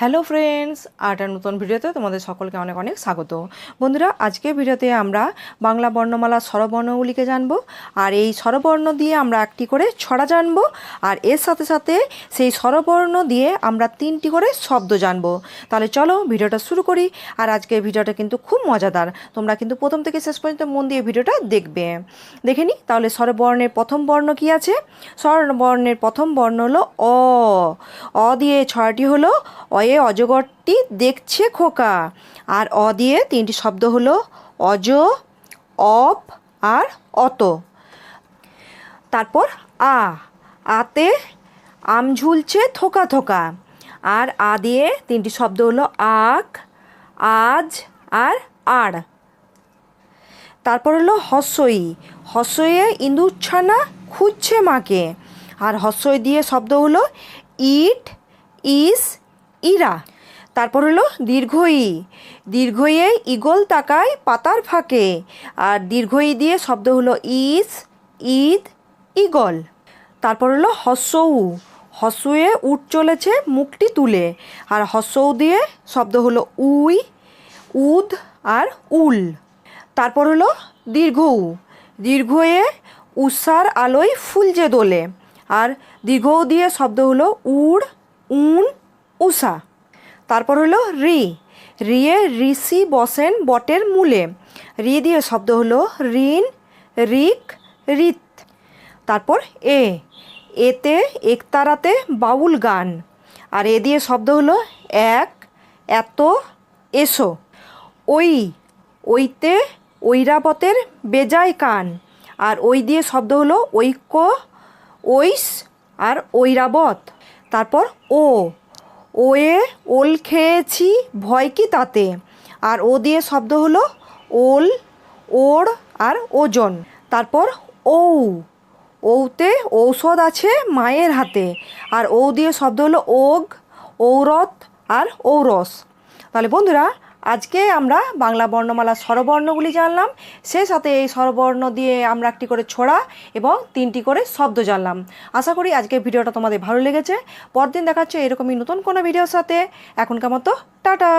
Hello friends, একটা নতুন ভিডিওতে তোমাদের সকলকে অনেক অনেক স্বাগত। বন্ধুরা, আজকের ভিডিওতে আমরা বাংলা বর্ণমালা স্বরবর্ণগুলিকে জানবো, আর এই স্বরবর্ণ দিয়ে আমরা একটি করে ছড়া জানবো, আর এর সাথে সাথে সেই স্বরবর্ণ দিয়ে আমরা 3টি করে শব্দ জানবো। তাহলে চলো ভিডিওটা শুরু করি। আর আজকের ভিডিওটা কিন্তু খুব মজাদার, তোমরা কিন্তু প্রথম থেকে শেষ পর্যন্ত মন দিয়ে ভিডিওটা দেখবে। দেখে নি তাহলে স্বরবর্ণের প্রথম বর্ণ কি আছে? স্বরবর্ণের প্রথম বর্ণ হলো অ। অ দিয়ে ছড়াটি হলো অয়ে অজগরটি দেখছে খোকা। আর অ দিয়ে 3টি শব্দ হলো অজ, অপ আর অত। তারপর আ। আতে আম ঝুলছে থোকা থোকা। আর আ দিয়ে 3টি শব্দ হলো আক, আজ আর আর। তারপর হলো হস্যই। হস্যয়ে ইঁদুরছানা খুঁজছে মাকে। আর হস্যই দিয়ে শব্দ হলো ইট, ইস, ইরা। তারপর হলো দীর্ঘই। দীর্ঘইয়ে ঈগল তাকায় পাতার ফাঁকে। আর দীর্ঘই দিয়ে শব্দ হলো ইস, ঈদ, ঈগল। তারপর হলো হস্যউ। হস্যয়ে উট চলেছে মুখটি তুলে। আর হস্যউ দিয়ে শব্দ হলো উই, উদ আর উল। তারপর হলো দীর্ঘউ। দীর্ঘয়ে উষার আলোয় ফুল যে দোলে। আর দীর্ঘউ দিয়ে শব্দ হলো উড়, উন, উষা। তারপর হলো রি। রিয়ে ঋষি বসেন বটের মূলে। রি দিয়ে শব্দ হলো ঋণ, ঋক, ঋত। তারপর এ। এতে একতারাতে বাউল গান। আর এ দিয়ে শব্দ হলো এক, এত, এসো। ওই। ওইতে ঐরাবতের বেজায় কান। আর ওই দিয়ে শব্দ হলো ঐক্য, ঐস আর ঐরাবত। তারপর ও। ওয়ে ওল খেয়েছি ভয় কি তাতে। আর ও দিয়ে শব্দ হলো ওল, ওড় আর ওজন। তারপর ঔ। ঔতে ঔষধ আছে মায়ের হাতে। আর ঔ দিয়ে শব্দ হলো ওগ, ঔরত আর ঔরস। তাহলে বন্ধুরা, আজকে আমরা বাংলা বর্ণমালার স্বরবর্ণগুলি জানলাম, সে সাথে এই স্বরবর্ণ দিয়ে আমরা একটি করে ছড়া এবং 3টি করে শব্দ জানলাম। আশা করি আজকের ভিডিওটা তোমাদের ভালো লেগেছে। পরদিন দেখাচ্ছে এরকমই নতুন কোনো ভিডিওর সাথে। এখনকার মতো টাটা।